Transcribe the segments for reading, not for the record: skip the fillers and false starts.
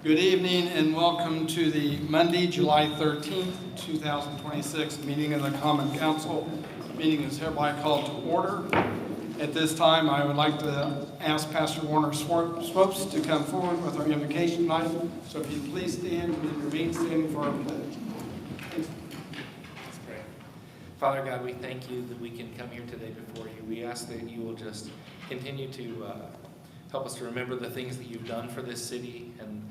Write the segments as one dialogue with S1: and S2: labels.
S1: Good evening and welcome to the Monday, July 13th, 2026 meeting of the Common Council. The meeting is hereby called to order. At this time, I would like to ask Pastor Warner Swopes to come forward with our invocation tonight. So if you please stand and remain standing for our pledge.
S2: Let's pray. Father God, we thank you that we can come here today before you. We ask that you will just continue to help us to remember the things that you've done for this city and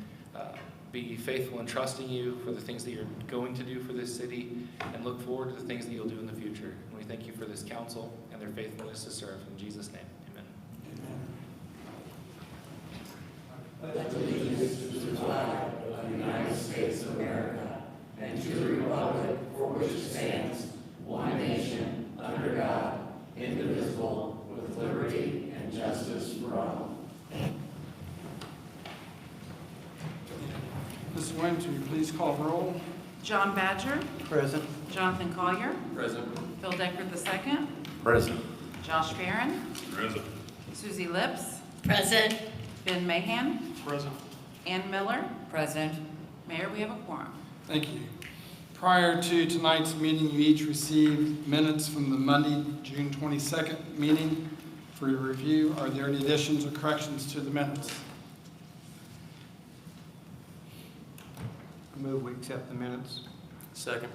S2: be faithful in trusting you for the things that you're going to do for this city and look forward to the things that you'll do in the future. And we thank you for this council and their faithfulness to serve. In Jesus' name, amen.
S3: Pledge allegiance to the flag of the United States of America and to the republic for which it stands, one nation, under God, indivisible, with liberty and justice for all.
S1: Mrs. Williams, will you please call roll?
S4: John Badger.
S1: Present.
S4: Jonathan Collier.
S2: Present.
S4: Bill Deckard II.
S2: Present.
S4: Josh Barron.
S2: Present.
S4: Susie Lips.
S5: Present.
S4: Ben Mahan.
S2: Present.
S4: Ann Miller.
S5: Present.
S4: Mayor, we have a quorum.
S1: Thank you. Prior to tonight's meeting, you each received minutes from the Monday, June 22nd meeting for your review. Are there any additions or corrections to the minutes?
S6: I move we accept the minutes.
S2: Second.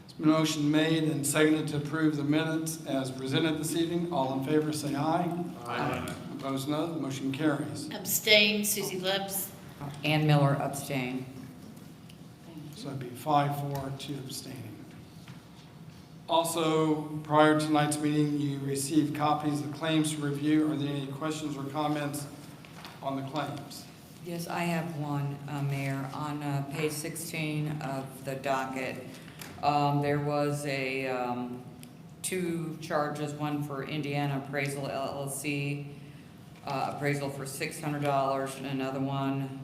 S1: It's been a motion made and seconded to approve the minutes as presented this evening. All in favor say aye.
S2: Aye.
S1: Opposed no. The motion carries.
S5: Abstain, Susie Lips.
S7: Ann Miller abstain.
S1: So it'd be 5-4, 2 abstaining. Also, prior to tonight's meeting, you received copies of the claims to review. Are there any questions or comments on the claims?
S7: Yes, I have one, Mayor. On page 16 of the docket, there was two charges, one for Indiana Appraisal LLC, appraisal for $600, and another one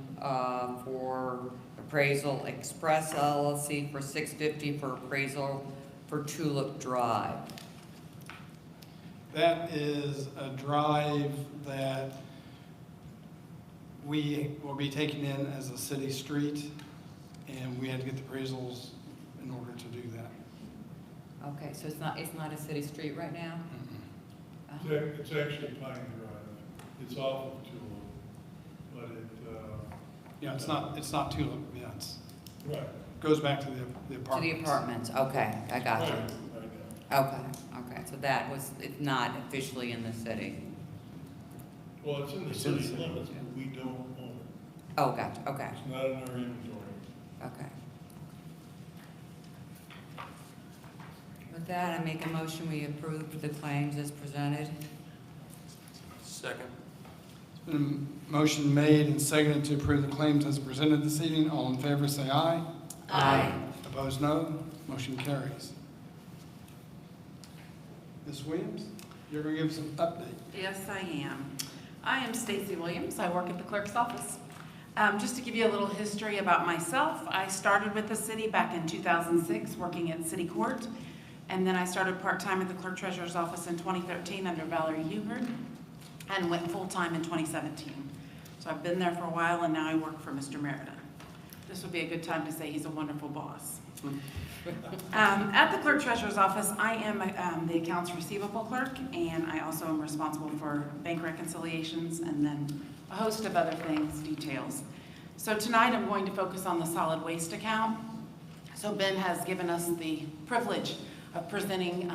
S7: for Appraisal Express LLC for $650 for appraisal for Tulip Drive.
S1: That is a drive that we will be taking in as a city street, and we had to get the appraisals in order to do that.
S7: Okay, so it's not a city street right now?
S8: It's actually Pine Drive. It's off of Tulip, but
S1: Yeah, it's not Tulip, yeah, it's,
S8: right.
S1: goes back to the apartments.
S7: To the apartments, okay, I got you.
S8: Right.
S7: Okay, so it's not officially in the city.
S8: Well, it's in the city limits, but we don't own it.
S7: Oh, gotcha, okay,
S8: It's not in our inventory.
S7: okay. With that, I make a motion, we approve the claims as presented.
S2: Second.
S1: It's been a motion made and seconded to approve the claims as presented this evening. All in favor say aye.
S5: Aye.
S1: Opposed no. Motion carries. Ms. Williams, you're going to give us an update.
S4: Yes, I am. I am Stacy Williams. I work at the clerk's office. Just to give you a little history about myself, I started with the city back in 2006 working at City Court. And then I started part-time at the clerk treasurer's office in 2013 under Valerie Hubert and went full-time in 2017. So I've been there for a while and now I work for Mr. Merida. This would be a good time to say he's a wonderful boss. At the clerk treasurer's office, I am the accounts receivable clerk, and I also am responsible for bank reconciliations and then a host of other things, details. So tonight I'm going to focus on the solid waste account. So Ben has given us the privilege of presenting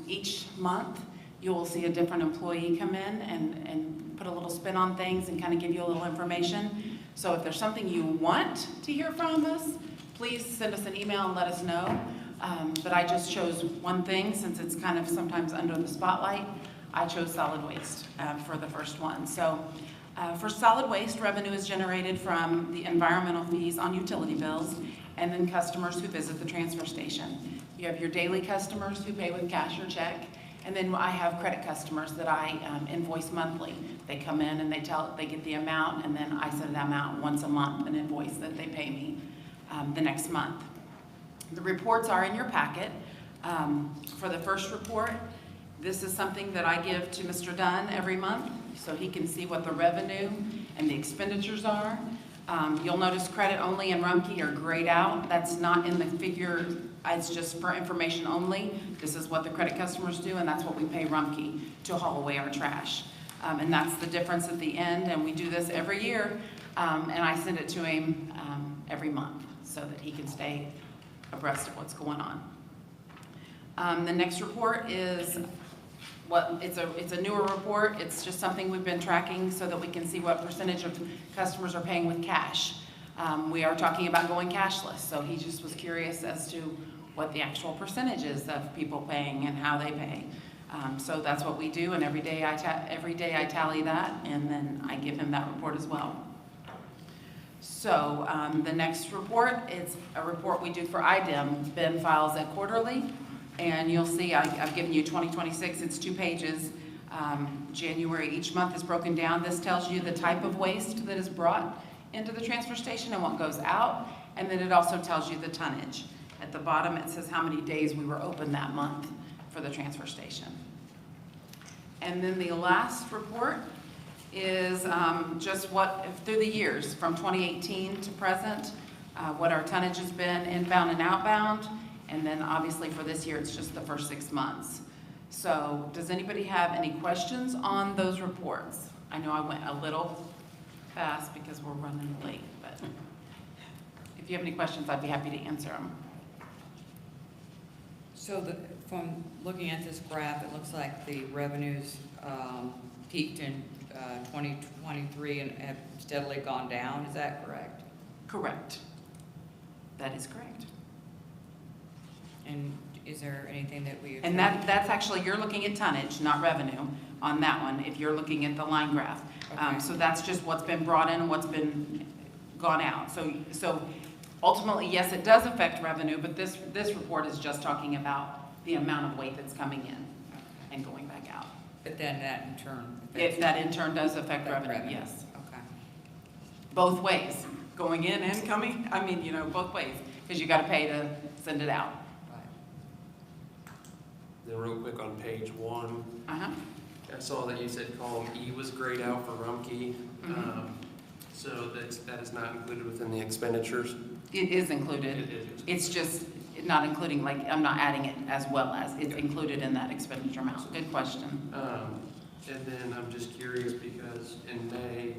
S4: each month. You will see a different employee come in and put a little spin on things and kind of give you a little information. So if there's something you want to hear from us, please send us an email and let us know. But I just chose one thing since it's kind of sometimes under the spotlight. I chose solid waste for the first one. So for solid waste, revenue is generated from the environmental fees on utility bills and then customers who visit the transfer station. You have your daily customers who pay with cash or check, and then I have credit customers that I invoice monthly. They come in and they get the amount, and then I send them out once a month an invoice that they pay me the next month. The reports are in your packet. For the first report, this is something that I give to Mr. Dunn every month so he can see what the revenue and the expenditures are. You'll notice credit only and Rumpke are grayed out. That's not in the figure, it's just for information only. This is what the credit customers do, and that's what we pay Rumpke to haul away our trash. And that's the difference at the end, and we do this every year, and I send it to him every month so that he can stay abreast of what's going on. The next report is it's a newer report. It's just something we've been tracking so that we can see what percentage of customers are paying with cash. We are talking about going cashless, so he just was curious as to what the actual percentage is of people paying and how they pay. So that's what we do, and every day I tally that, and then I give him that report as well. So the next report is a report we do for IDEM. Ben files it quarterly, and you'll see I've given you 2026. It's 2 pages. January, each month is broken down. This tells you the type of waste that is brought into the transfer station and what goes out, and then it also tells you the tonnage. At the bottom, it says how many days we were open that month for the transfer station. And then the last report is just what, through the years, from 2018 to present, what our tonnage has been inbound and outbound, and then obviously for this year, it's just the first 6 months. So does anybody have any questions on those reports? I know I went a little fast because we're running late, but if you have any questions, I'd be happy to answer them.
S7: So from looking at this graph, it looks like the revenues peaked in 2023 and have steadily gone down. Is that correct?
S4: Correct. That is correct.
S7: And is there anything that we...
S4: And that's actually, you're looking at tonnage, not revenue, on that one, if you're looking at the line graph.
S7: Okay.
S4: So that's just what's been brought in and what's been gone out. So ultimately, yes, it does affect revenue, but this report is just talking about the amount of weight that's coming in and going back out.
S7: But then that in turn...
S4: If that in turn does affect revenue, yes.
S7: Okay.
S4: Both ways, going in and coming, I mean, you know, both ways, because you got to pay to send it out.
S7: Right.
S6: Then real quick on page 1,
S4: Uh-huh.
S6: I saw that you said column E was grayed out for Rumpke.
S4: Mhm.
S6: So that is not included within the expenditures?
S4: It is included.
S6: It is.
S4: It's just not including, like, I'm not adding it as well as, it's included in that expenditure amount. Good question.
S6: And then I'm just curious because in May,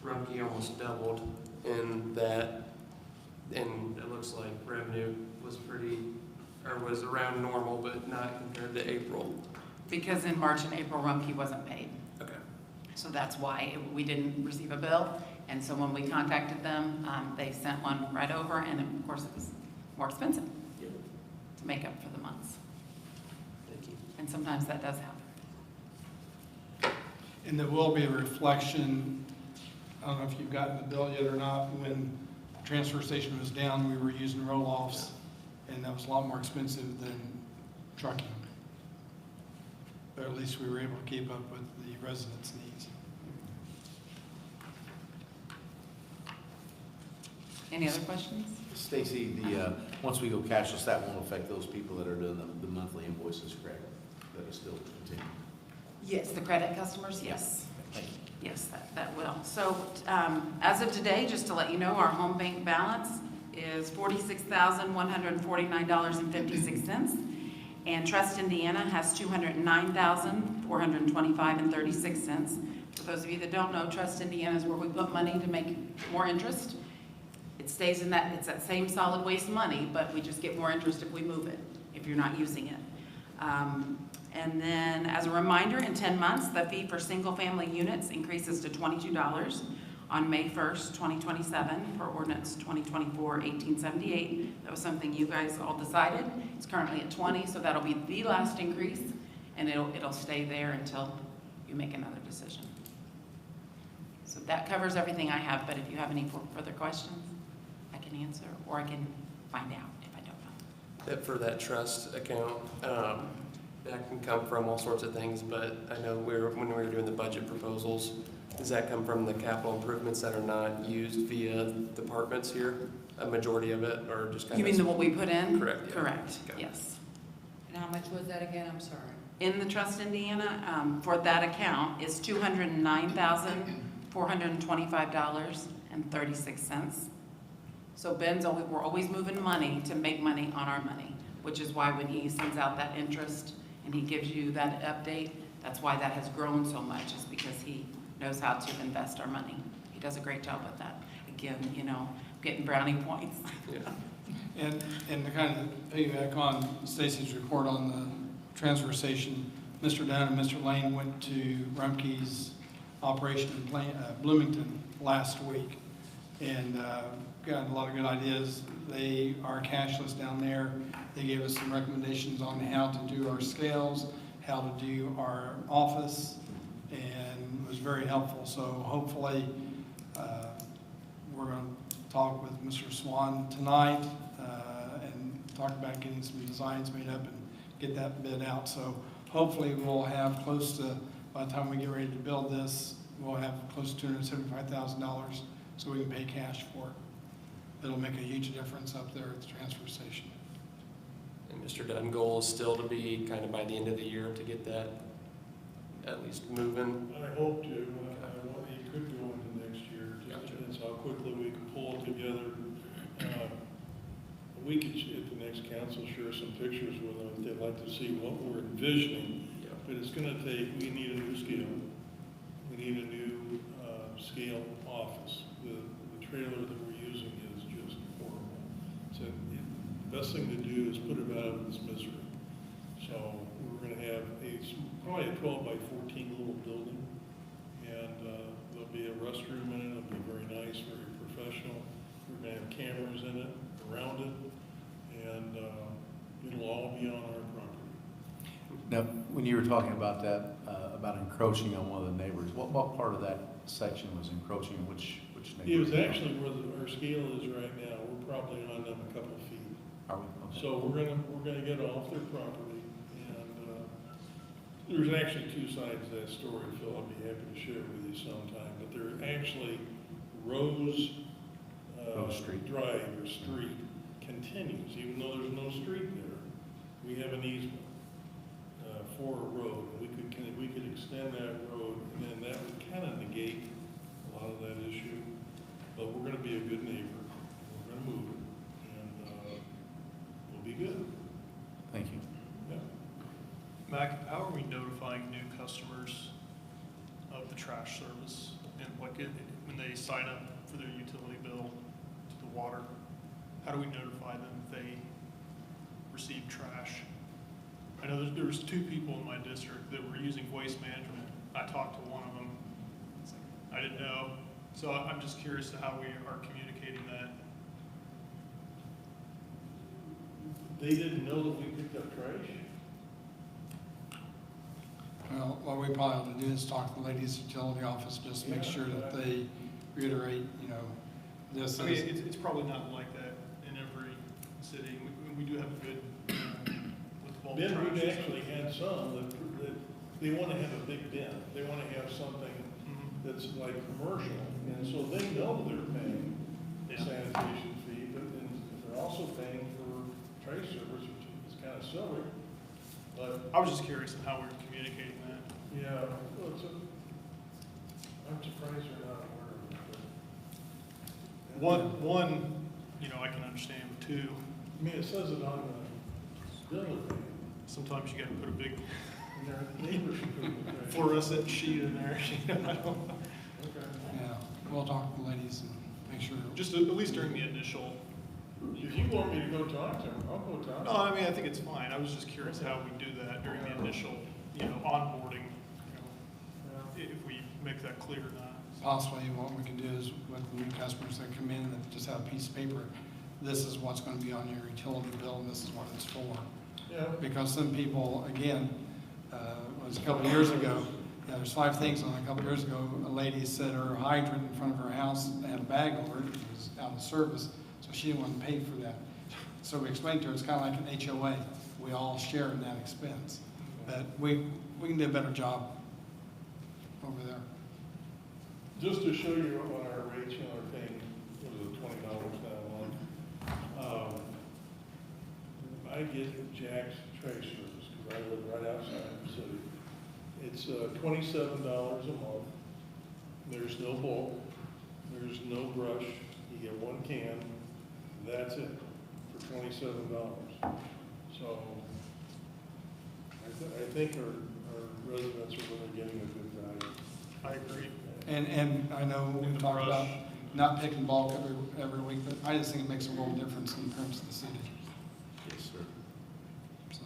S6: Rumpke almost doubled in that, and it looks like revenue was was around normal, but not compared to April.
S4: Because in March and April, Rumpke wasn't paid.
S6: Okay.
S4: So that's why we didn't receive a bill. And so when we contacted them, they sent one right over, and of course it was more expensive to make up for the months.
S6: Thank you.
S4: And sometimes that does happen.
S1: And there will be a reflection, I don't know if you've gotten the bill yet or not, when the transfer station was down, we were using roll-offs, and that was a lot more expensive than trucking. But at least we were able to keep up with the residents' needs.
S4: Any other questions?
S9: Stacy, once we go cashless, that won't affect those people that are doing the monthly invoices, correct? That is still continuing.
S4: Yes, the credit customers, yes.
S9: Thank you.
S4: Yes, that will. So as of today, just to let you know, our home bank balance is $46,149.56. And Trust Indiana has $209,425.36. For those of you that don't know, Trust Indiana is where we put money to make more interest. It stays in that, it's that same solid waste money, but we just get more interest if we move it, if you're not using it. And then, as a reminder, in 10 months, the fee for single-family units increases to $22 on May 1st, 2027, for ordinance 2024-1878. That was something you guys all decided. It's currently at 20, so that'll be the last increase, and it'll stay there until you make another decision. So that covers everything I have, but if you have any further questions, I can answer, or I can find out if I don't know.
S6: That for that trust account, that can come from all sorts of things, but I know when we were doing the budget proposals, does that come from the capital improvements that are not used via departments here? A majority of it, or just kind
S4: You
S6: of?
S4: mean what we put in?
S6: Correct, yeah.
S4: Correct,
S6: Okay.
S4: yes.
S7: And how much was that again? I'm sorry.
S4: In the Trust Indiana, for that account, is $209,425.36. So we're always moving money to make money on our money, which is why when he sends out that interest and he gives you that update, that's why that has grown so much, is because he knows how to invest our money. He does a great job with that. Again, getting brownie points.
S6: Yeah.
S1: And to kind of piggyback on Stacy's report on the transfer station, Mr. Dunn and Mr. Lane went to Rumpke's operation in Bloomington last week and got a lot of good ideas. They are cashless down there. They gave us some recommendations on how to do our scales, how to do our office, and it was very helpful. So hopefully we're going to talk with Mr. Swan tonight and talk about getting some designs made up and get that bid out. So hopefully we'll have close to, by the time we get ready to build this, we'll have close to $275,000 so we can pay cash for it. It'll make a huge difference up there at the transfer station.
S6: And Mr. Dunn, goal is still to be kind of by the end of the year to get that at least moving.
S8: I hope to. It could go into next year. Just
S6: Gotcha.
S8: depends how quickly we can pull it together. We could, at the next council, share some pictures with them if they'd like to see what we're envisioning.
S6: Yeah.
S8: But it's going to take, we need a new scale. We need a new scale office. The trailer that we're using is just horrible. So the best thing to do is put it out of its misery. So we're going to have probably a 12 by 14 little building, and there'll be a restroom in it. It'll be very nice, very professional. We're going to have cameras in it, around it, and it'll all be on our property.
S9: Now, when you were talking about that, about encroaching on one of the neighbors, what part of that section was encroaching? Which neighbor?
S8: It was actually where our scale is right now. We're probably on them a couple of feet.
S9: Are we? Okay.
S8: So we're gonna get off their property, and there's actually two sides to that story, Phil. I'd be happy to share with you sometime. But there actually Rose
S9: Street.
S8: Drive or street continues, even though there's no street there. We have an easement for a road. We could extend that road, and then that would kind of negate a lot of that issue. But we're going to be a good neighbor. We're going to move it, and we'll be good.
S9: Thank you.
S8: Yeah.
S10: Mac, how are we notifying new customers of the trash service? And when they sign up for their utility bill to the water, how do we notify them if they receive trash? I know there was two people in my district that were using waste management. I talked to one of them. It's like, I didn't know. So I'm just curious to how we are communicating that.
S8: They didn't know that we picked up trash?
S1: Well, what we probably ought to do is talk to the ladies' utility office, just make sure that they reiterate, this
S10: I mean,
S1: is.
S10: it's probably not like that in every city. We do have a good, with bulk
S8: Ben,
S10: trash.
S8: we've actually had some that they want to have a big bin. They want to have something that's like commercial, and so they know they're paying the
S10: Yeah.
S8: sanitation fee, but silly, but,
S10: I was just curious on how we were communicating that.
S8: yeah, well, I'm surprised you're not aware of it. But-
S10: One, you know, I can understand, but two,
S8: I mean, it says it on the building.
S10: sometimes you gotta put a big
S8: And their neighbors should put it there.
S10: fluorescent sheet in there, you know, I don't-
S8: Okay.
S1: Yeah, we'll talk to the ladies and make sure.
S10: just at least during the initial.
S8: If you want me to go talk to him, I'll go talk to
S10: No,
S8: him.
S10: I mean, I think it's fine. I was just curious how we do that during the initial, you know, onboarding, you know, if we make that clear or not.
S1: Possibly what we can do is with new customers that come in that just have a piece of paper, this is what's going to be on your utility bill and this is what it's for.
S8: Yeah,
S1: Because some people, again, it was a couple of years ago, yeah, there's 5 things on it. A couple of years ago, a lady said her hydrant in front of her house had a bag over it, it was out of service, so she didn't want to pay for that. So we explained to her, it's kind of like an HOA, we all share in that expense. But we can do a better job over there.
S8: just to show you what our rates are paying, what is it, $20 now a month. I get Jack's trash service, because I live right outside the city. It's $27 a month. There's no bulk, there's no brush, you get 1 can, that's it, for $27. So, I think our residents are really getting a good value.
S10: I agree.
S1: And I know we
S10: the
S1: talked about
S10: brush.
S1: not picking bulk every week, but I just think it makes a world of difference in terms of the city.
S9: Yes, sir.
S1: So,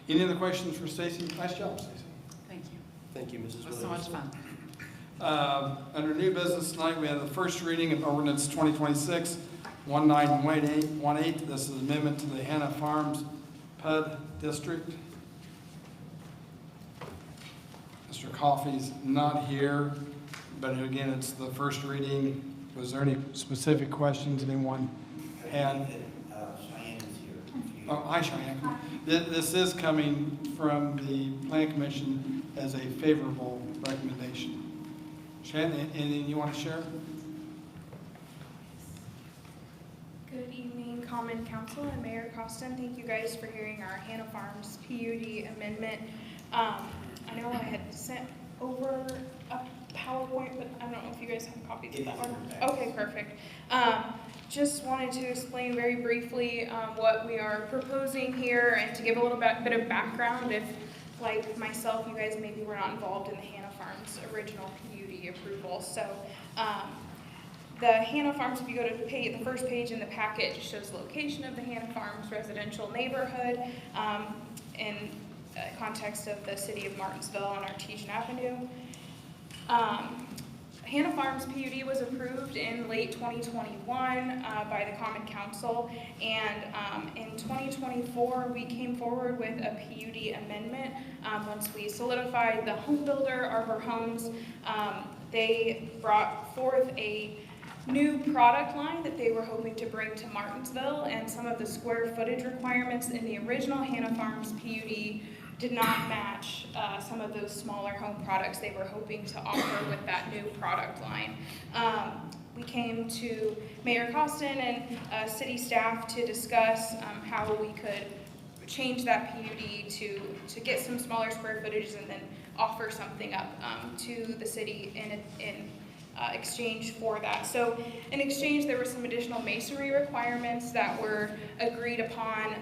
S1: any other questions for Stacy? Nice job, Stacy.
S4: Thank you.
S6: Thank you, Mrs.
S4: It was so much fun.
S1: Under new business tonight, we have the first reading of ordinance 2026-1918. This is amendment to the Hannah Farms PUD district. Mr. Coffey's not here, but again, it's the first reading. Was there any specific questions anyone had?
S3: Cheyenne's here.
S1: Oh, hi, Cheyenne. This is coming from the Plan Commission as a favorable recommendation. Cheyenne, anything you want to share?
S11: Good evening, Common Council and Mayor Costin. Thank you guys for hearing our Hannah Farms PUD amendment. I know I had sent over a PowerPoint, but I don't know if you guys have copies of that one. Okay, perfect. Just wanted to explain very briefly what we are proposing here and to give a little bit of background if, like myself, you guys maybe were not involved in the Hannah Farms original PUD approval. So the Hannah Farms, if you go to the first page in the packet, just shows the location of the Hannah Farms residential neighborhood in context of the city of Martinsville on Artesian Avenue. Hannah Farms PUD was approved in late 2021 by the Common Council, and in 2024 we came forward with a PUD amendment. Once we solidified the home builder, Arbor Homes, they brought forth a new product line that they were hoping to bring to Martinsville, and some of the square footage requirements in the original Hannah Farms PUD did not match some of those smaller home products they were hoping to offer with that new product line. We came to Mayor Costin and city staff to discuss how we could change that PUD to get some smaller square footages and then offer something up to the city in exchange for that. So in exchange, there were some additional masonry requirements that were agreed upon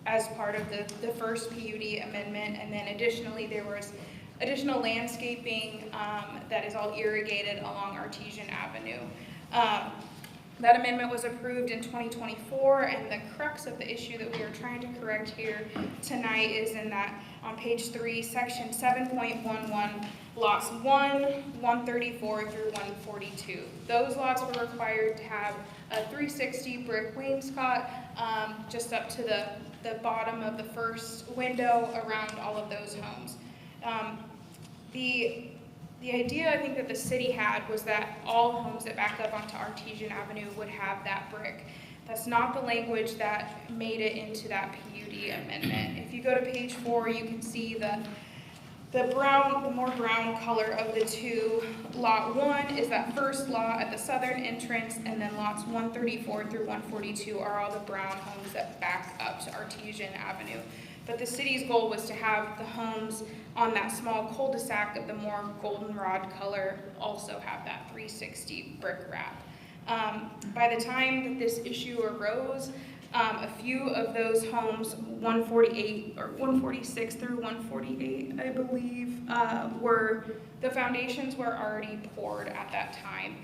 S11: as part of the first PUD amendment, and then additionally there was additional landscaping that is all irrigated along Artesian Avenue. That amendment was approved in 2024, and the crux of the issue that we are trying to correct here tonight is in that on page 3, section 7.11, lots 1, 134 through 142. Those lots were required to have a 360 brick wainscot just up to the bottom of the first window around all of those homes. The idea I think that the city had was that all homes that back up onto Artesian Avenue would have that brick. That's not the language that made it into that PUD amendment. If you go to page 4, you can see the more brown color of the two. Lot 1 is that first lot at the southern entrance, and then lots 134 through 142 are all the brown homes that back up to Artesian Avenue. But the city's goal was to have the homes on that small cul-de-sac of the more goldenrod color also have that 360 brick wrap. By the time that this issue arose, a few of those homes, 148 or 146 through 148, I believe, the foundations were already poured at that time.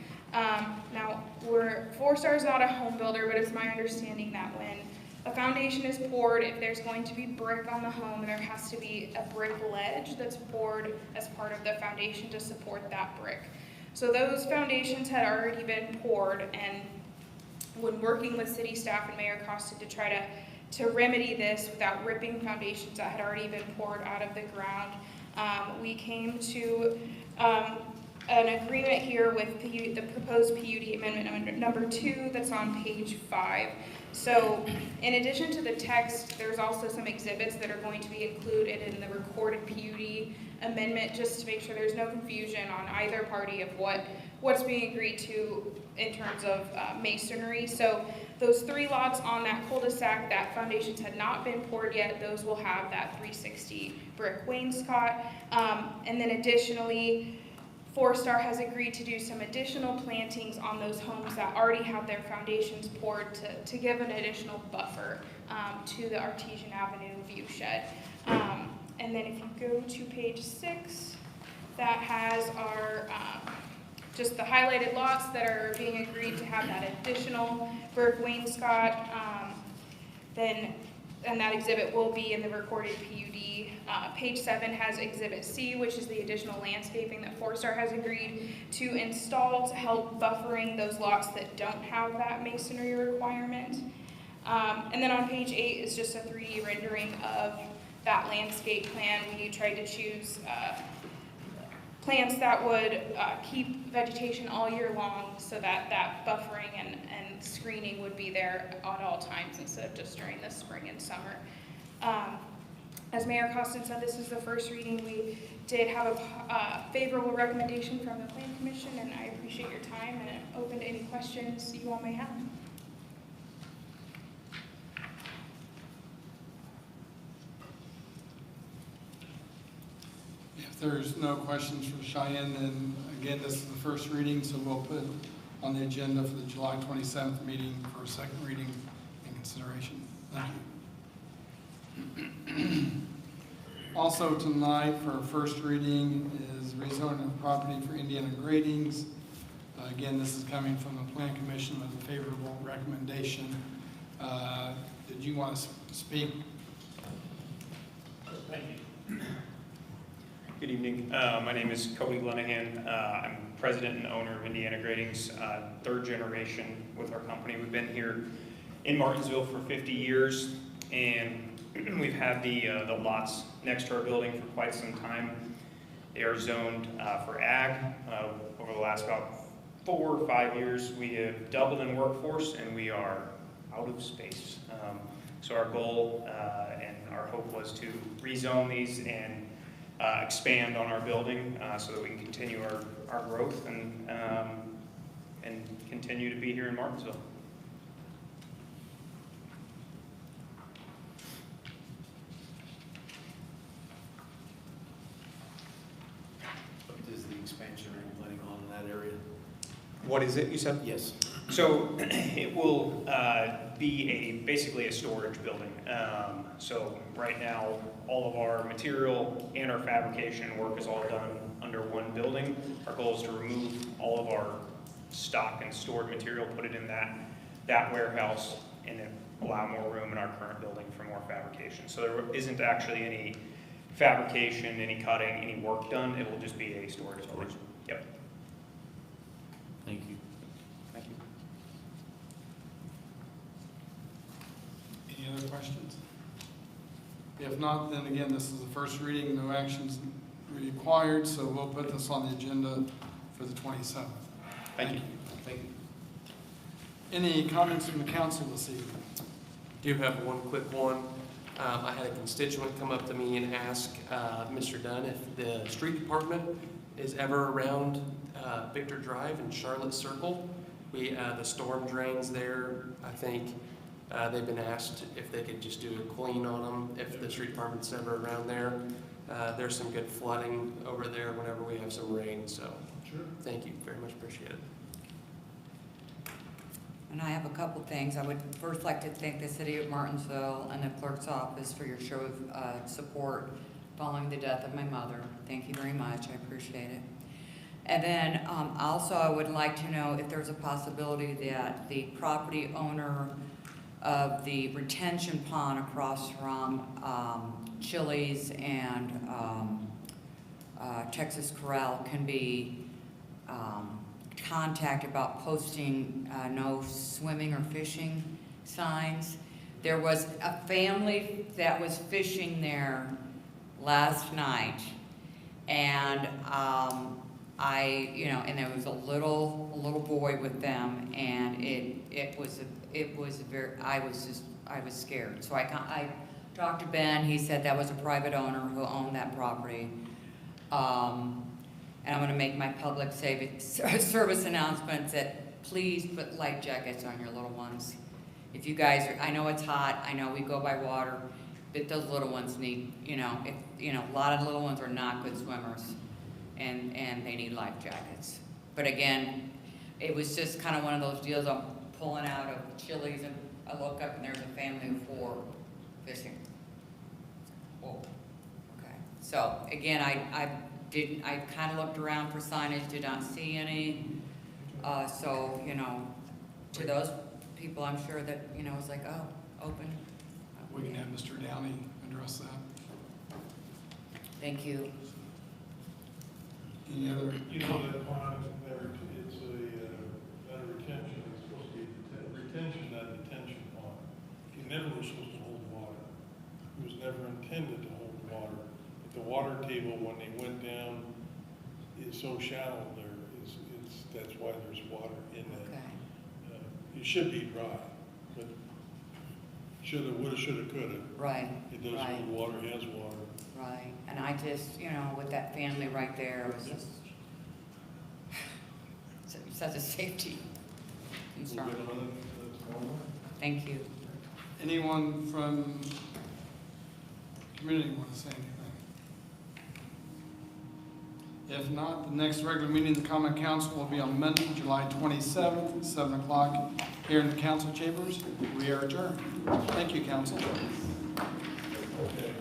S11: Now, Four Star is not a home builder, but it's my understanding that when a foundation is poured, if there's going to be brick on the home, there has to be a brick ledge that's poured as part of the foundation to support that brick. So those foundations had already been poured, and when working with city staff and Mayor Costa to try to remedy this without ripping foundations that had already been poured out of the ground, we came to an agreement here with the proposed PUD amendment number 2 that's on page 5. So in addition to the text, there's also some exhibits that are going to be included in the recorded PUD amendment, just to make sure there's no confusion on either party of what's being agreed to in terms of masonry. So those 3 lots on that cul-de-sac that foundations had not been poured yet, those will have that 360 brick wainscot. And then additionally, Four Star has agreed to do some additional plantings on those homes that already have their foundations poured to give an additional buffer to the Artesian Avenue view shed. And then if you go to page 6, that has our just the highlighted lots that are being agreed to have that additional brick wainscot. And that exhibit will be in the recorded PUD. Page 7 has Exhibit C, which is the additional landscaping that Four Star has agreed to install to help buffering those lots that don't have that masonry requirement. And then on page 8 is just a 3D rendering of that landscape plan. We tried to choose plants that would keep vegetation all year long, so that buffering and screening would be there at all times instead of just during the spring and summer. As Mayor Costin said, this is the first reading. We did have a favorable recommendation from the Plan Commission, and I appreciate your time and I'm open to any questions you all may have.
S1: If there's no questions for Cheyenne, then again, this is the first reading, so we'll put it on the agenda for the July 27th meeting for a second reading and consideration. Thank you. Also tonight for first reading is rezoning of property for Indiana Gradings. Again, this is coming from the Plan Commission with a favorable recommendation. Did you want to speak?
S12: Thank you. Good evening. My name is Cody Lenahan. I'm president and owner of Indiana Gradings, 3rd generation with our company. We've been here in Martinsville for 50 years, and we've had the lots next to our building for quite some time. They are zoned for ag. Over the last about 4 or 5 years, we have doubled in workforce, and we are out of space. So our goal and our hope was to rezone these and expand on our building so that we can continue our growth and continue to be here in Martinsville.
S9: What is the expansion are you planning on in that area?
S12: What is it, you said?
S9: Yes.
S12: So it will be basically a storage building. So right now, all of our material and our fabrication work is all done under one building. Our goal is to remove all of our stock and stored material, put it in that warehouse, and then allow more room in our current building for more fabrication. So there isn't actually any fabrication, any cutting, any work done. It will just be a storage building. Yep.
S9: Thank you.
S12: Thank you.
S1: Any other questions? If not, then again, this is the first reading, no actions required, so we'll put this on the agenda for the 27th.
S12: Thank you.
S1: Thank you. Any comments from the council this evening?
S6: Do have one quick one. I had a constituent come up to me and ask Mr. Dunn if the street department is ever around Victor Drive and Charlotte Circle. The storm drains there, I think they've been asked if they could just do a clean on them if the street department's ever around there. There's some good flooding over there whenever we have some rain, so
S8: Sure.
S6: thank you, very much appreciate it.
S7: And I have a couple things. I would first like to thank the city of Martinsville and the clerk's office for your show of support following the death of my mother. Thank you very much, I appreciate it. And then also I would like to know if there's a possibility that the property owner of the retention pond across from Chili's and Texas Corral can be contacted about posting no swimming or fishing signs. There was a family that was fishing there last night, and and there was a little boy with them, and it was very, I was scared. So I talked to Ben. He said that was a private owner who owned that property. And I'm gonna make my public service announcements that please put life jackets on your little ones. If you guys are, I know it's hot, I know we go by water, but those little ones need, a lot of little ones are not good swimmers, and they need life jackets. But again, it was just kind of one of those deals. I'm pulling out of Chili's and I look up and there's a family of 4 fishing. Oh, okay. So again, I kind of looked around for signage, did not see any. So, to those people, I'm sure that, it's like, oh, open.
S1: We can have Mr. Downey address that.
S7: Thank you.
S1: Any other?
S8: That pond, it's that retention, it's supposed to be retention, not detention pond. It never was supposed to hold water. It was never intended to hold water. But the water table, when they went down, is so shallow there. That's why there's water in that.
S7: Okay.
S8: It should be dry, but shoulda, woulda, shoulda, coulda.
S7: Right.
S8: It does
S7: right.
S8: hold water, it has water.
S7: Right. And I just, with that family right there, it was just such a safety concern.
S8: We'll get on it. That's all.
S7: Thank you.
S1: Anyone from community want to say anything? If not, the next regular meeting of the Common Council will be on Monday, July 27th, 7 o'clock, here in the council chambers. We are adjourned. Thank you, council.
S8: Okay.